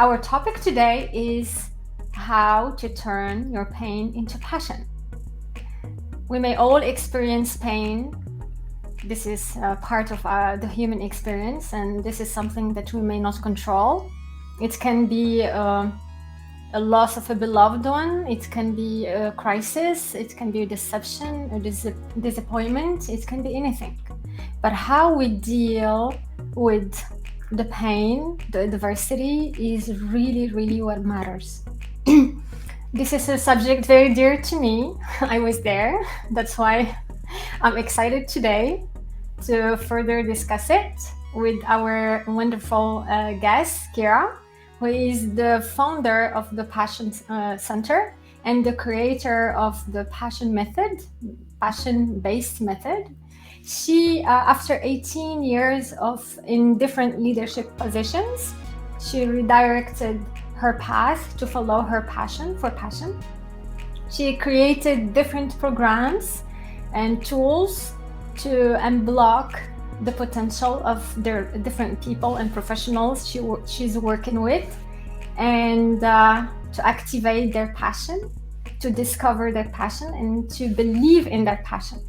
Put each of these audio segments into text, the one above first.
Our topic today is how to turn your pain into passion. We may all experience pain. This is part of the human experience, and this is something that we may not control. It can be a loss of a beloved one, it can be a crisis, it can be a deception, a disappointment, it can be anything. But how we deal with the pain, the adversity is really what matters. This is a subject very dear to me. I was there. That's why I'm excited today to further discuss it with our wonderful guest, Kira, who is the founder of the Passion Center and the creator of the passion-based method. She, after 18 years in different leadership positions, she redirected her path to follow her passion. She created different programs and tools to unblock the potential of their different people and professionals she's working with, and to activate their passion, to discover their passion, and to believe in their passion.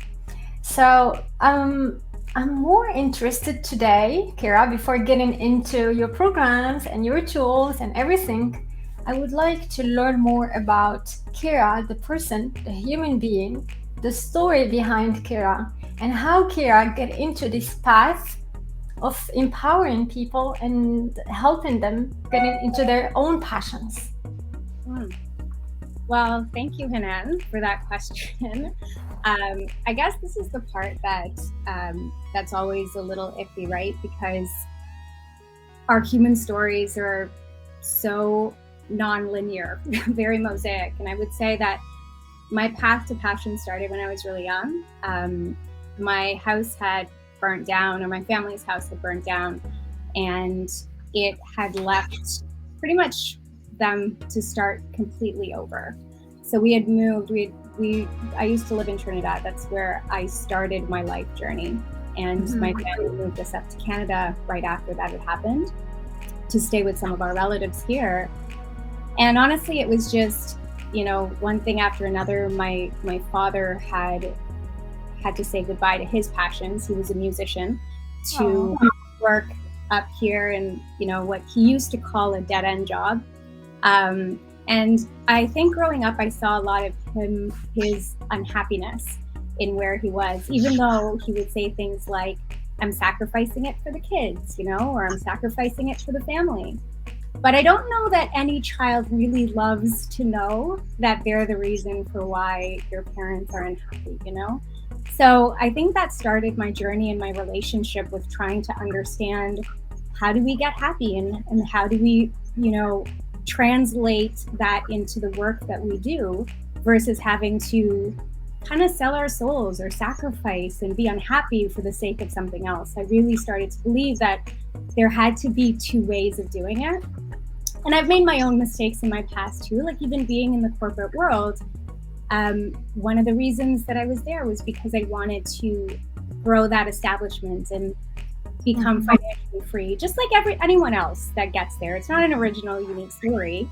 So I'm more interested today, Kira, before getting into your programs and your tools and everything, I would like to learn more about Kira, the person, the human being, the story behind Kira, and how Kira get into this path of empowering people and helping them get into their own passions. Well, thank you, Hanane, for that question. I guess this is the part that's always a little iffy, right? Because our human stories are so non-linear, very mosaic. And I would say that my path to passion started when I was really young. My house had burnt down, or my family's house had burnt down, and it had left pretty much them to start completely over. So we had moved, I used to live in Trinidad. That's where I started my life journey. And my family moved us up to Canada right after that had happened to stay with some of our relatives here. And honestly, it was just, one thing after another. My father had to say goodbye to his passions. He was a musician, to work up here in, what he used to call a dead-end job. And I think growing up, I saw a lot of his unhappiness in where he was, even though he would say things like, I'm sacrificing it for the kids, or I'm sacrificing it for the family. But I don't know that any child really loves to know that they're the reason for why your parents are unhappy, So I think that started my journey in my relationship with trying to understand, how do we get happy, and how do we, translate that into the work that we do, versus having to kind of sell our souls or sacrifice and be unhappy for the sake of something else. I really started to believe that there had to be two ways of doing it. And I've made my own mistakes in my past too, like even being in the corporate world. One of the reasons that I was there was because I wanted to grow that establishment and become financially free, just like anyone else that gets there. It's not an original, unique story.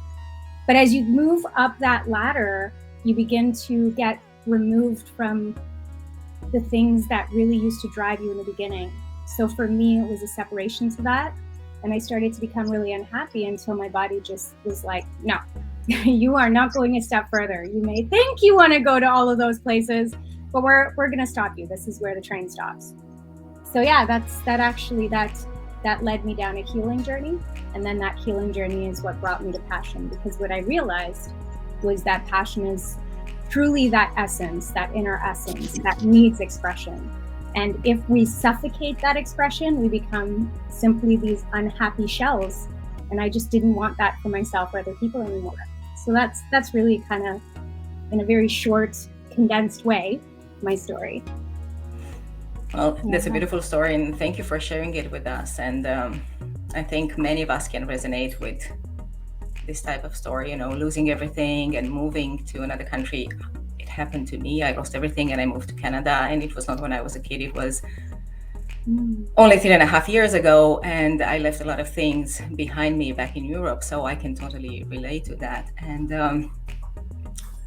But as you move up that ladder, you begin to get removed from the things that really used to drive you in the beginning. So for me, it was a separation to that. And I started to become really unhappy until my body just was like, no, you are not going a step further. You may think you want to go to all of those places, but we're going to stop you. This is where the train stops. So yeah, that led me down a healing journey. And then that healing journey is what brought me to passion, because what I realized was that passion is truly that essence, that inner essence that needs expression. And if we suffocate that expression, we become simply these unhappy shells. And I just didn't want that for myself or other people anymore. So that's really kind of, in a very short, condensed way, my story. Well, that's a beautiful story, and thank you for sharing it with us. And I think many of us can resonate with this type of story, losing everything and moving to another country. It happened to me. I lost everything and I moved to Canada, and it was not when I was a kid. It was only 3.5 years ago, and I left a lot of things behind me back in Europe, so I can totally relate to that. And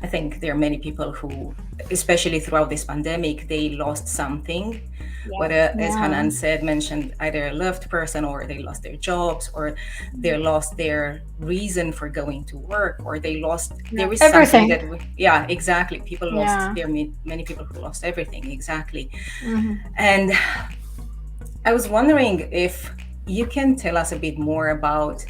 I think there are many people who, especially throughout this pandemic, they lost something. Yeah. Whether, as Hanane said, mentioned, either a loved person, or they lost their jobs, or they lost their reason for going to work, or they lost, there is everything. something that yeah, exactly. People lost, there are many people who lost everything, exactly. And I was wondering if you can tell us a bit more about,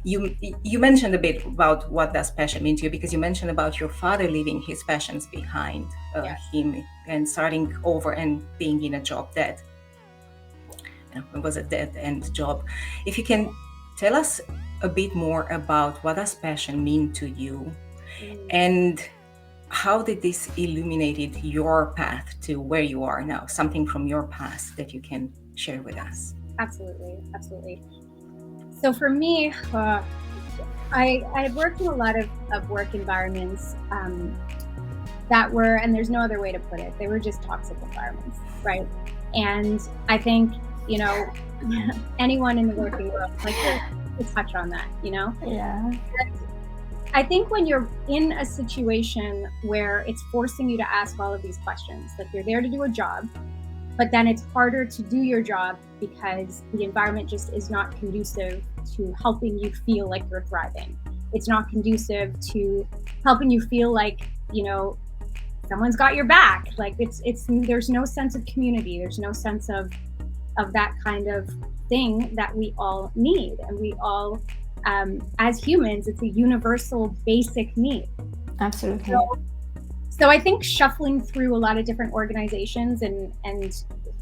you mentioned a bit about what does passion mean to you, because you mentioned about your father leaving his passions behind him and starting over and being in a job that was a dead-end job. If you can tell us a bit more about what does passion mean to you, and how did this illuminated your path to where you are now, something from your past that you can share with us? Absolutely. So for me, I worked in a lot of work environments that were, and there's no other way to put it, they were just toxic environments, right? And I think, anyone in the working world, like, to touch on that, Yeah. I think when you're in a situation where it's forcing you to ask all of these questions, like you're there to do a job, but then it's harder to do your job because the environment just is not conducive to helping you feel like you're thriving. It's not conducive to helping you feel like, someone's got your back. Like there's no sense of community. There's no sense of that kind of thing that we all need. And we all, as humans, it's a universal basic need. Absolutely. So I think shuffling through a lot of different organizations and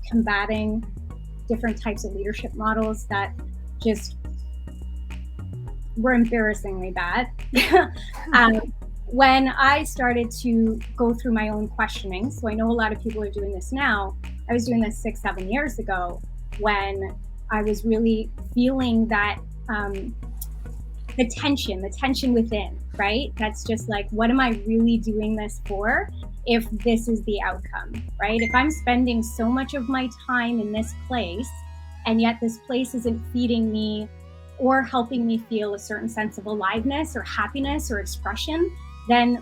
combating different types of leadership models that just were embarrassingly bad. When I started to go through my own questioning, so I know a lot of people are doing this now. I was doing this 6-7 years ago when I was really feeling that the tension within, right? That's just like, what am I really doing this for if this is the outcome, right? If I'm spending so much of my time in this place and yet this place isn't feeding me or helping me feel a certain sense of aliveness or happiness or expression, then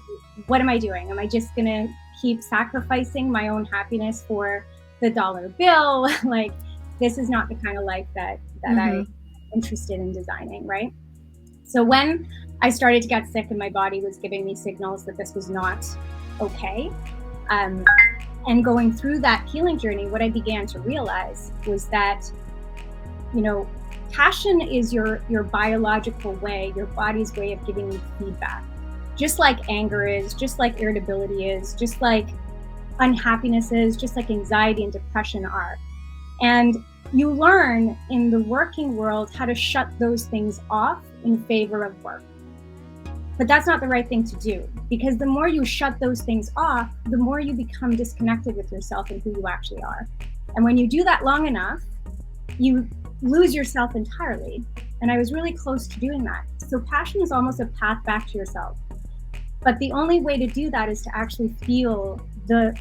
what am I doing? Am I just gonna keep sacrificing my own happiness for the dollar bill? Like, this is not the kind of life that I'm interested in designing, right? So when I started to get sick and my body was giving me signals that this was not okay, and going through that healing journey, what I began to realize was that, passion is your biological way, your body's way of giving you feedback. Just like anger is, just like irritability is, just like unhappiness is, just like anxiety and depression are. And you learn in the working world how to shut those things off in favor of work. But that's not the right thing to do, because the more you shut those things off, the more you become disconnected with yourself and who you actually are. And when you do that long enough, you lose yourself entirely. And I was really close to doing that. So passion is almost a path back to yourself. But the only way to do that is to actually feel the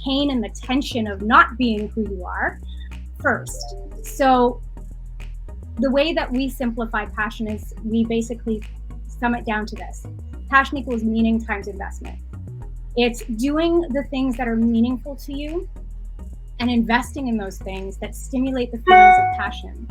pain and the tension of not being who you are first. So the way that we simplify passion is we basically sum it down to this. Passion equals meaning times investment. It's doing the things that are meaningful to you and investing in those things that stimulate the feelings of passion.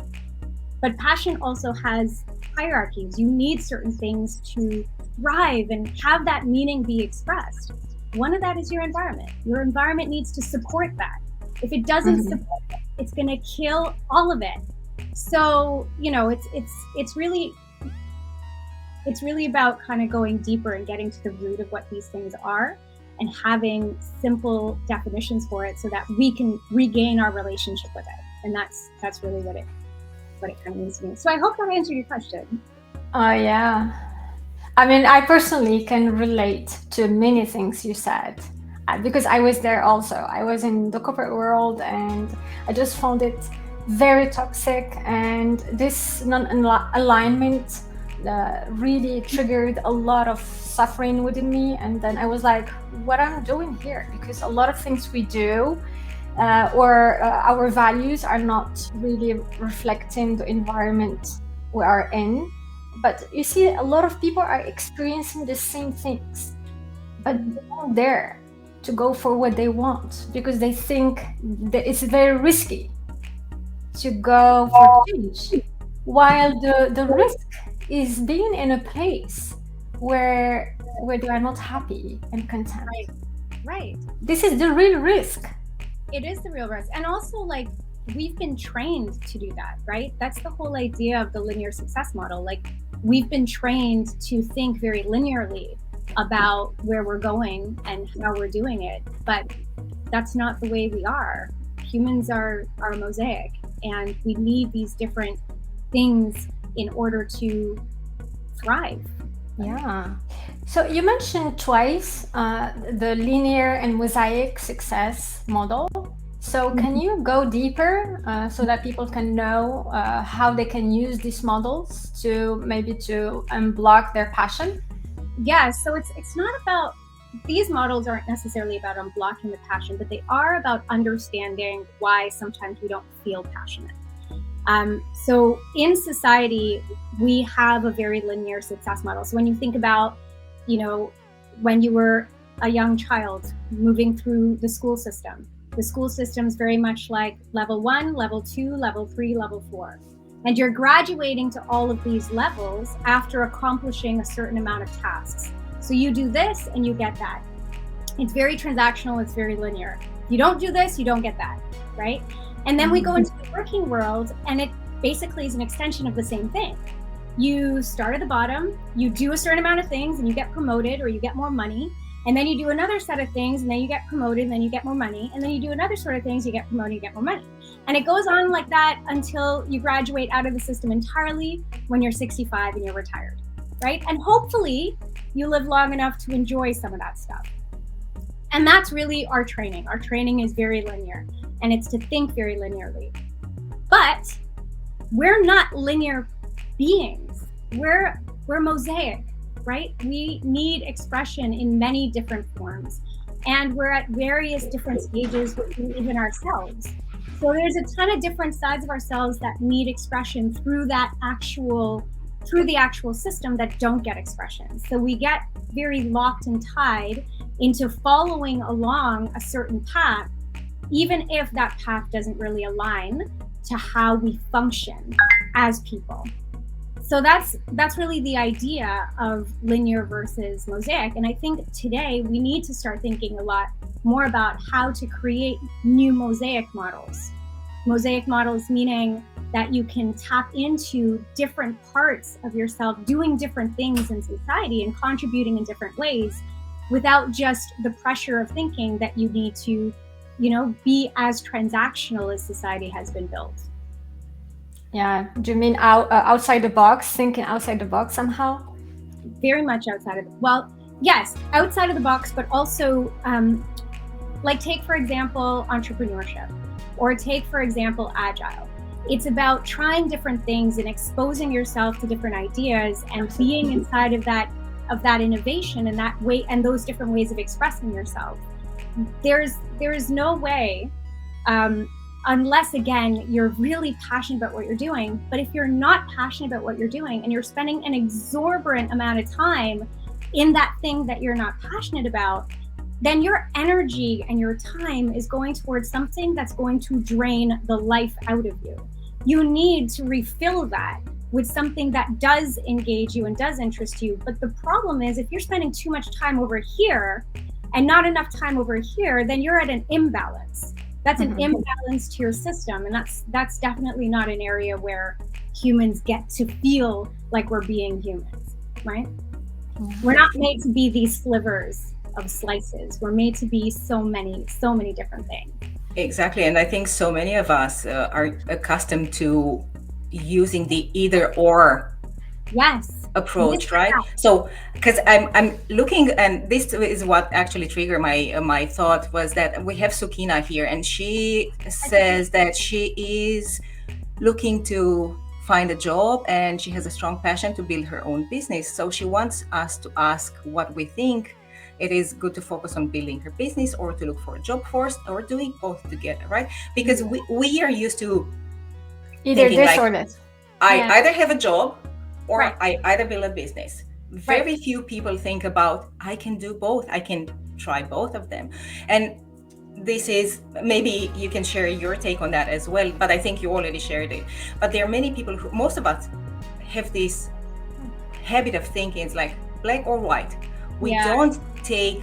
But passion also has hierarchies. You need certain things to thrive and have that meaning be expressed. One of that is your environment. Your environment needs to support that. If it doesn't support it, it's going to kill all of it. So, it's really about kind of going deeper and getting to the root of what these things are and having simple definitions for it so that we can regain our relationship with it. And that's really what it kind of means to me. So I hope that answered your question. Yeah. I mean, I personally can relate to many things you said because I was there also. I was in the corporate world and I just found it very toxic, and this non-alignment really triggered a lot of suffering within me. And then I was like, what am I doing here? Because a lot of things we do or our values are not really reflecting the environment we are in. But you see, a lot of people are experiencing the same things, but they don't dare to go for what they want because they think that it's very risky to go for change. While the risk is being in a place where they are not happy and content. Right. This is the real risk. It is the real risk. And also, like, we've been trained to do that, right? That's the whole idea of the linear success model. Like, we've been trained to think very linearly about where we're going and how we're doing it. But that's not the way we are. Humans are a mosaic, and we need these different things in order to thrive. Yeah. So you mentioned twice the linear and mosaic success model. So can you go deeper so that people can know how they can use these models to maybe to unblock their passion? Yeah, so it's not about, these models aren't necessarily about unblocking the passion, but they are about understanding why sometimes we don't feel passionate. So in society, we have a very linear success model. So when you think about, you know, when you were a young child moving through the school system is very much like level 1, level 2, level 3, level 4. And you're graduating to all of these levels after accomplishing a certain amount of tasks. So you do this and you get that. It's very transactional, it's very linear. You don't do this, you don't get that, right? And then we go into the working world, and it basically is an extension of the same thing. You start at the bottom, you do a certain amount of things, and you get promoted or you get more money. And then you do another set of things, and then you get promoted, and then you get more money. And then you do another sort of things, you get promoted, you get more money. And it goes on like that until you graduate out of the system entirely when you're 65 and you're retired, right? And hopefully you live long enough to enjoy some of that stuff. And that's really our training. Our training is very linear, and it's to think very linearly. But we're not linear beings. We're mosaic, right? We need expression in many different forms, and we're at various different stages within ourselves. So there's a ton of different sides of ourselves that need expression through the actual system that don't get expression. So we get very locked and tied into following along a certain path, even if that path doesn't really align to how we function as people. So that's really the idea of linear versus mosaic. And I think today we need to start thinking a lot more about how to create new mosaic models. Mosaic models meaning that you can tap into different parts of yourself doing different things in society and contributing in different ways without just the pressure of thinking that you need to, be as transactional as society has been built. Yeah, do you mean outside the box, thinking outside the box somehow? Very much outside of, well, yes, outside of the box, but also like take, for example, entrepreneurship, or take, for example, agile. It's about trying different things and exposing yourself to different ideas and being inside of that innovation and that way, and those different ways of expressing yourself. There is no way, unless again you're really passionate about what you're doing. But if you're not passionate about what you're doing and you're spending an exorbitant amount of time in that thing that you're not passionate about, then your energy and your time is going towards something that's going to drain the life out of you. You need to refill that with something that does engage you and does interest you. But the problem is, if you're spending too much time over here and not enough time over here, then you're at an imbalance. That's an imbalance to your system. And that's definitely not an area where humans get to feel like we're being humans, right? We're not made to be these slivers of slices. We're made to be so many different things. Exactly. And I think so many of us are accustomed to using the either or approach, right? So because I'm looking, and this is what actually triggered my thought, was that we have Sukina here, and she says that she is looking to find a job and she has a strong passion to build her own business. So she wants us to ask what we think it is good to focus on building her business or to look for a job first, or doing both together, right? Because we are used to either thinking this like, or this. I Yeah. either have a job or Right. I either build a business. Very Right. few people think about, I can do both. I can try both of them. And this is, maybe you can share your take on that as well, but I think you already shared it. But there are many people who, most of us have this habit of thinking it's like black or white. We Yeah. don't take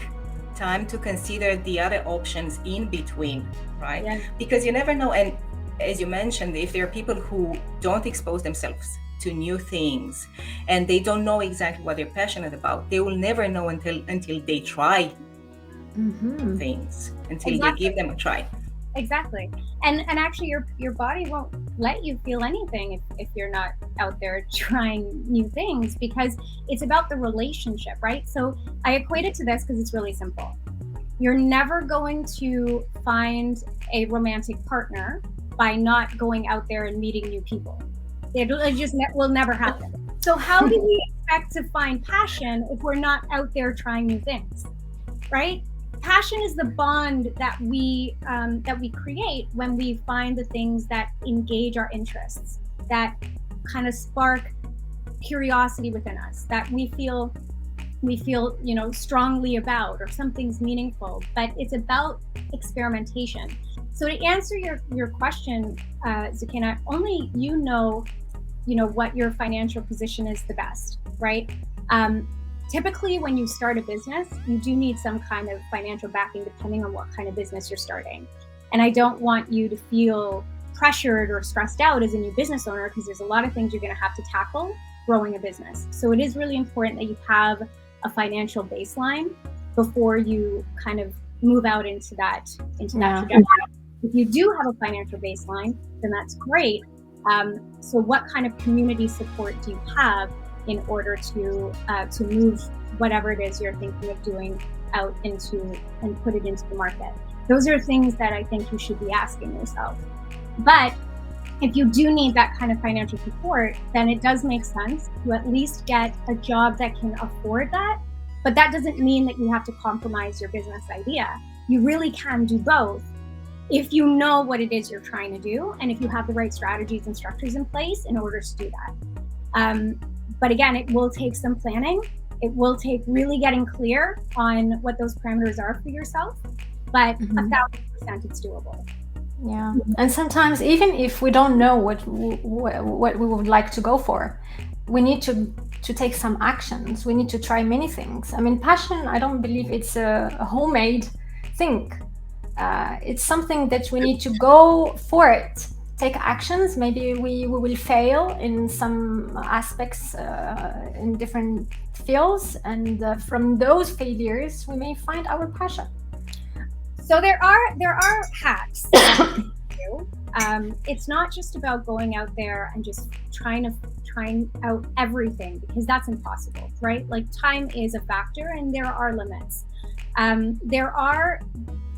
time to consider the other options in between, right? Yeah. Because you never know. And as you mentioned, if there are people who don't expose themselves to new things and they don't know exactly what they're passionate about, they will never know until they try things, until they give them a try. Exactly. And actually your body won't let you feel anything if you're not out there trying new things, because it's about the relationship, right? So I equate it to this because it's really simple. You're never going to find a romantic partner by not going out there and meeting new people. It just will never happen. So how do we expect to find passion if we're not out there trying new things, right? Passion is the bond that we create when we find the things that engage our interests, that kind of spark curiosity within us, that we feel strongly about, or something's meaningful. But it's about experimentation. So to answer your question, Zakina, only you know what your financial position is the best, right? Typically, when you start a business, you do need some kind of financial backing depending on what kind of business you're starting. And I don't want you to feel pressured or stressed out as a new business owner, because there's a lot of things you're going to have to tackle growing a business. So it is really important that you have a financial baseline before you kind of move out into that trajectory. If you do have a financial baseline, then that's great. So what kind of community support do you have in order to move whatever it is you're thinking of doing out into and put it into the market? Those are things that I think you should be asking yourself. But if you do need that kind of financial support, then it does make sense to at least get a job that can afford that. But that doesn't mean that you have to compromise your business idea. You really can do both if you know what it is you're trying to do, and if you have the right strategies and structures in place in order to do that. But again, it will take some planning. It will take really getting clear on what those parameters are for yourself, but 1,000% it's doable. Yeah, and sometimes even if we don't know what we would like to go for, we need to take some actions. We need to try many things. I mean, passion, I don't believe it's a homemade thing. It's something that we need to go for it. Take actions. Maybe we will fail in some aspects in different fields, and from those failures we may find our passion. So there are hacks. It's not just about going out there and just trying out everything, because that's impossible, right? Like, time is a factor and there are limits. There are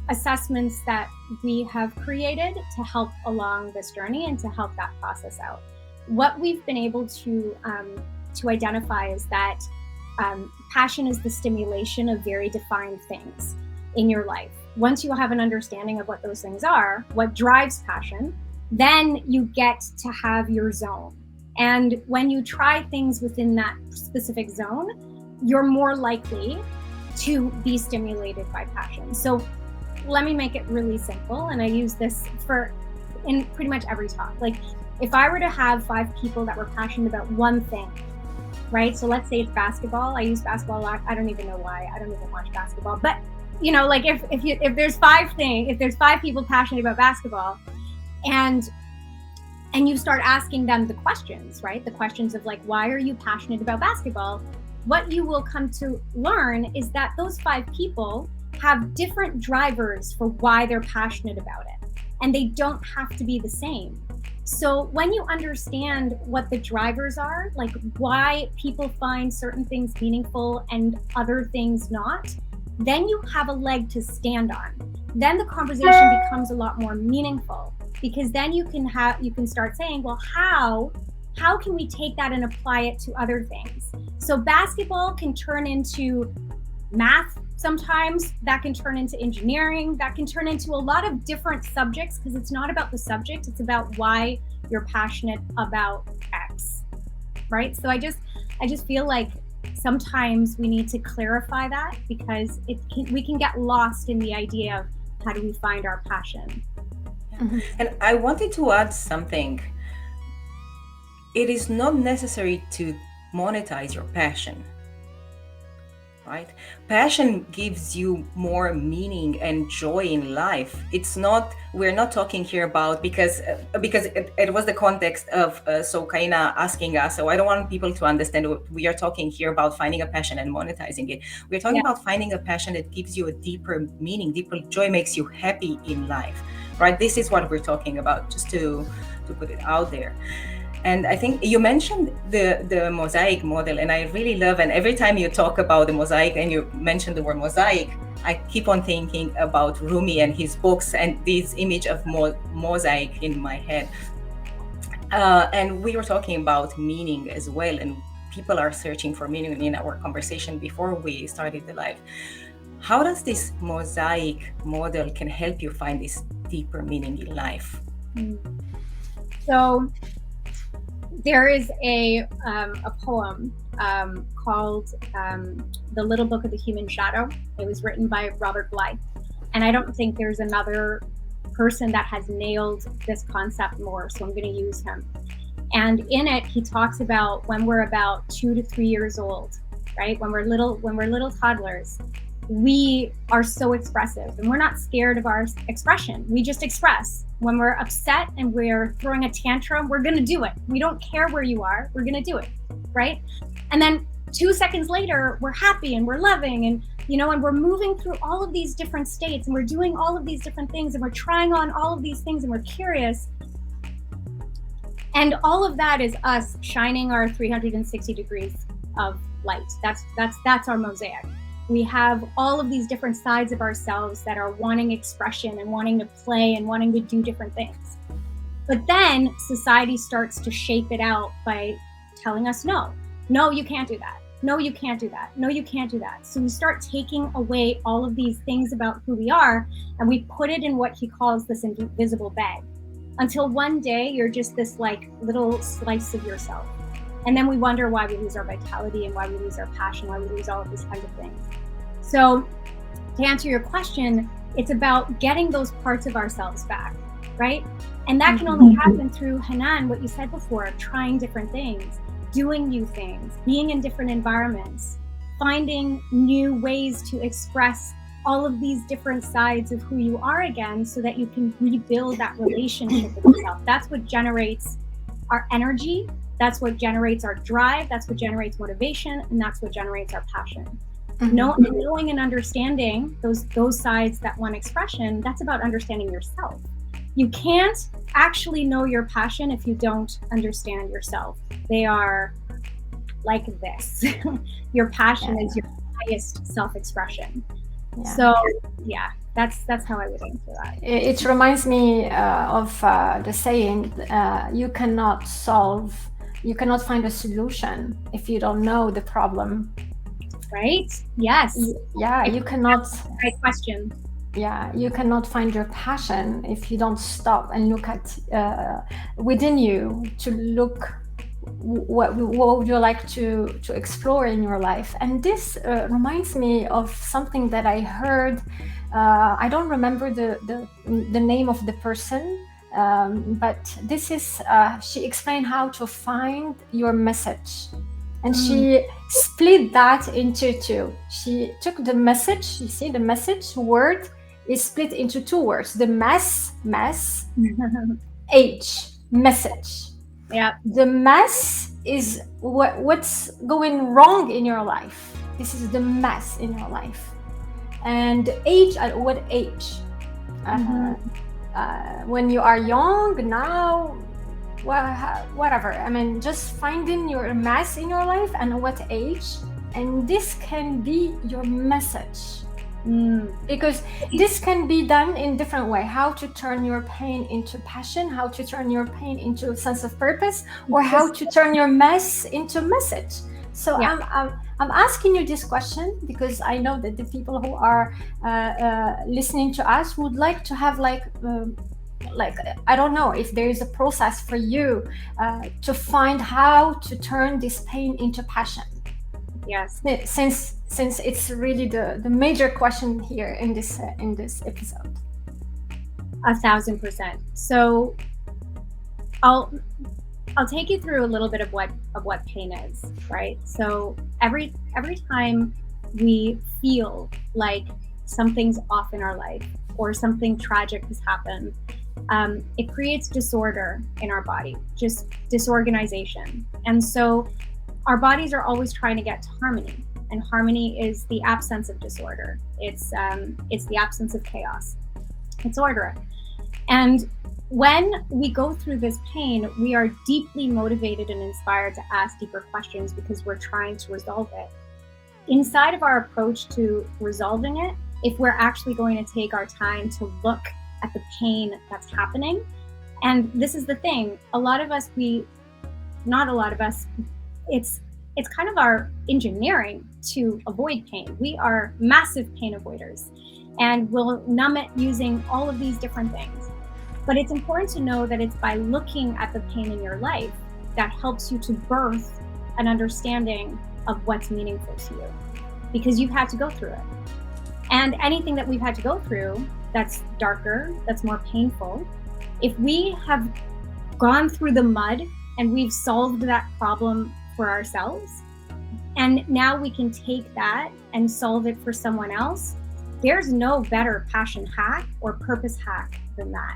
assessments that we have created to help along this journey and to help that process out. What we've been able to identify is that passion is the stimulation of very defined things in your life. Once you have an understanding of what those things are, what drives passion, then you get to have your zone. And when you try things within that specific zone, you're more likely to be stimulated by passion. So let me make it really simple, and I use this in pretty much every talk. Like, if I were to have 5 people that were passionate about one thing, right? So let's say it's basketball. I use basketball a lot. I don't even know why. I don't even watch basketball. But like if there's 5 people passionate about basketball, and you start asking them the questions, right? The questions of like, why are you passionate about basketball? What you will come to learn is that those 5 people have different drivers for why they're passionate about it, and they don't have to be the same. So when you understand what the drivers are, like why people find certain things meaningful and other things not, then you have a leg to stand on. Then the conversation becomes a lot more meaningful, because then you can start saying, well, how can we take that and apply it to other things? So basketball can turn into math Sometimes that can turn into engineering, that can turn into a lot of different subjects, because it's not about the subject, it's about why you're passionate about X, right? So I just feel like sometimes we need to clarify that, because we can get lost in the idea of how do we find our passion. Mm-hmm. And I wanted to add something. It is not necessary to monetize your passion, right? Passion gives you more meaning and joy in life. It's not, we're not talking here about, because it was the context of Sokaina asking us, so I don't want people to understand we are talking here about finding a passion and monetizing it. We're talking about finding a passion that gives you a deeper meaning, deeper joy, makes you happy in life, right? This is what we're talking about, just to put it out there. And I think you mentioned the mosaic model, and I really love, and every time you talk about the mosaic and you mention the word mosaic, I keep on thinking about Rumi and his books and this image of mosaic in my head. And we were talking about meaning as well, and people are searching for meaning in our conversation before we started the live. How does this mosaic model can help you find this deeper meaning in life? So there is a poem called The Little Book of the Human Shadow. It was written by Robert Blythe. And I don't think there's another person that has nailed this concept more, so I'm going to use him. And in it, he talks about when we're about 2 to 3 years old, right? When we're little toddlers, we are so expressive, and we're not scared of our expression. We just express. When we're upset and we're throwing a tantrum, we're going to do it. We don't care where you are. We're going to do it, right? And then 2 seconds later, we're happy and we're loving, and and we're moving through all of these different states, and we're doing all of these different things, and we're trying on all of these things, and we're curious. And all of that is us shining our 360 degrees of light. That's our mosaic. We have all of these different sides of ourselves that are wanting expression and wanting to play and wanting to do different things. But then society starts to shape it out by telling us, no, you can't do that. No, you can't do that. No, you can't do that. So we start taking away all of these things about who we are, and we put it in what he calls this invisible bag, until one day you're just this like little slice of yourself. And then we wonder why we lose our vitality and why we lose our passion, why we lose all of these kinds of things. So to answer your question, it's about getting those parts of ourselves back, right? And that can only happen through Hanane, what you said before, trying different things, doing new things, being in different environments, finding new ways to express all of these different sides of who you are again, so that you can rebuild that relationship with yourself. That's what generates our energy. That's what generates our drive. That's what generates motivation. And that's what generates our passion. Knowing and understanding those sides that want expression, that's about understanding yourself. You can't actually know your passion if you don't understand yourself. They are like this. Your passion is your highest self-expression. So that's how I would answer that. It reminds me of the saying, you cannot find a solution if you don't know the problem. Right? Yes. Yeah, you cannot. Great question. Yeah, you cannot find your passion if you don't stop and look at within you, to look what would you like to explore in your life. And this reminds me of something that I heard. I don't remember the name of the person, but this is she explained how to find your message. And she split that into two. She took the message, you see, the message word is split into two words. The mess, H, message. Yeah. The mess is what's going wrong in your life. This is the mess in your life. And H, what H? When you are young, now, whatever. I mean, just finding your mess in your life and what age, and this can be your message. Because this can be done in different way. How to turn your pain into passion, how to turn your pain into a sense of purpose, or how to turn your mess into message. So Yeah. I'm asking you this question because I know that the people who are listening to us would like to have like I don't know if there is a process for you to find how to turn this pain into passion. Yes. Since it's really the major question here in this episode. 1,000%. So I'll take you through a little bit of what pain is, right? So every time we feel like something's off in our life or something tragic has happened, it creates disorder in our body, just disorganization. And so our bodies are always trying to get to harmony, and harmony is the absence of disorder. It's the absence of chaos. It's order. And when we go through this pain, we are deeply motivated and inspired to ask deeper questions because we're trying to resolve it. Inside of our approach to resolving it, if we're actually going to take our time to look at the pain that's happening, and this is the thing, not a lot of us, it's kind of our engineering to avoid pain. We are massive pain avoiders, and we'll numb it using all of these different things. But it's important to know that it's by looking at the pain in your life that helps you to birth an understanding of what's meaningful to you, because you've had to go through it. And anything that we've had to go through that's darker, that's more painful, if we have gone through the mud and we've solved that problem for ourselves, and now we can take that and solve it for someone else, there's no better passion hack or purpose hack than that.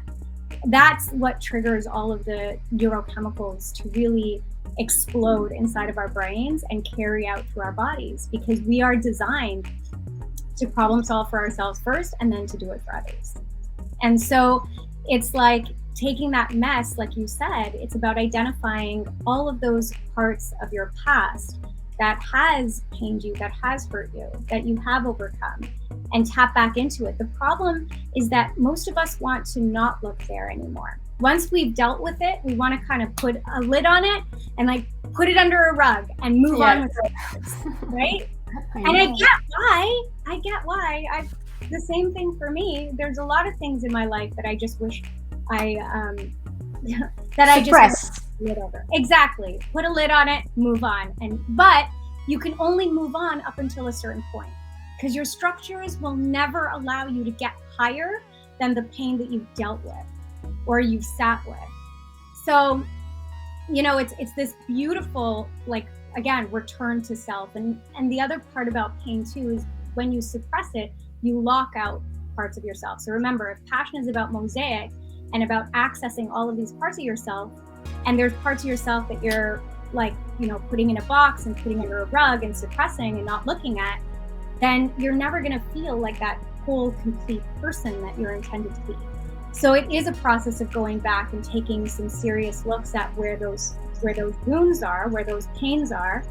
That's what triggers all of the neurochemicals to really explode inside of our brains and carry out through our bodies, because we are designed to problem solve for ourselves first and then to do it for others. And so it's like taking that mess, like you said, it's about identifying all of those parts of your past that has pained you, that has hurt you, that you have overcome, and tap back into it. The problem is that most of us want to not look there anymore. Once we've dealt with it, we want to kind of put a lid on it and like put it under a rug and move on with our lives, right? And I get why. The same thing for me. There's a lot of things in my life that I just wish I just lid over. Exactly. Put a lid on it, move on. But you can only move on up until a certain point, because your structures will never allow you to get higher than the pain that you've dealt with or you've sat with. So, it's this beautiful, like, again, return to self. And the other part about pain too is when you suppress it, you lock out parts of yourself. So remember, if passion is about mosaic and about accessing all of these parts of yourself, and there's parts of yourself that you're like, putting in a box and putting under a rug and suppressing and not looking at, then you're never going to feel like that whole, complete person that you're intended to be. So it is a process of going back and taking some serious looks at where those wounds are, where those pains are,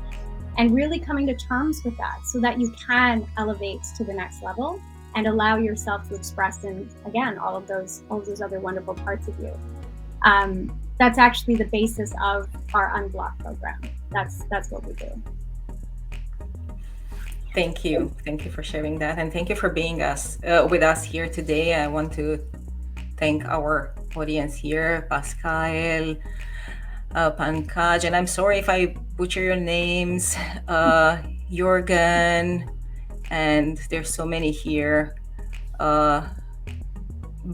and really coming to terms with that so that you can elevate to the next level and allow yourself to express in, again, all of those other wonderful parts of you. That's actually the basis of our Unblock program. That's what we do. Thank you for sharing that, and thank you for being with us here today. I want to thank our audience here, Pascal, Pankaj, and I'm sorry if I butcher your names, Jorgen, and there's so many here.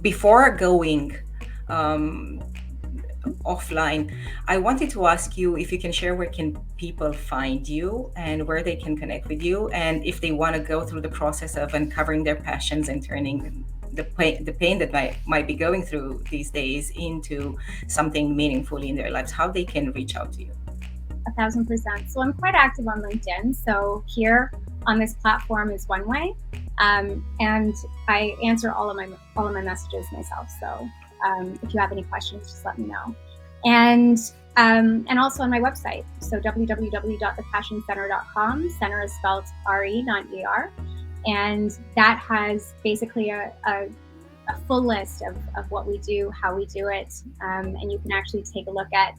Before going offline, I wanted to ask you if you can share where can people find you and where they can connect with you, and if they want to go through the process of uncovering their passions and turning the pain that might be going through these days into something meaningful in their lives, how they can reach out to you. 1,000%. So I'm quite active on LinkedIn. So here on this platform is one way, and I answer all of my messages myself. So if you have any questions, just let me know. And also on my website, so www.thepassioncenter.com. Center is spelled R-E, not E-R. And that has basically a full list of what we do, how we do it. And you can actually take a look at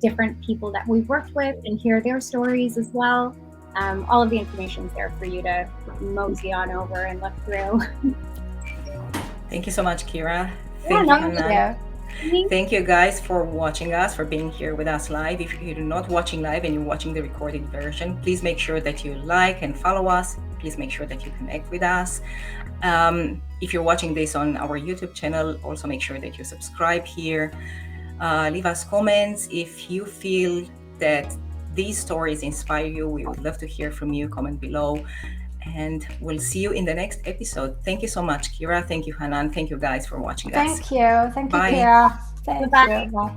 different people that we've worked with and hear their stories as well. All of the information is there for you to mosey on over and look through. Thank you so much, Kira. Yeah, Thank you guys for watching us, for being here with us live. If you're not watching live and you're watching the recorded version, please make sure that you like and follow us. Please make sure that you connect with us. If you're watching this on our YouTube channel, also make sure that you subscribe here. Leave us comments. If you feel that these stories inspire you, we would love to hear from you. Comment below. And we'll see you in the next episode. Thank you so much, Kira. Thank you, Hanane. Thank you guys for watching us. Thank you. Thank you, Bye. Kira. Thank Bye. you. Bye.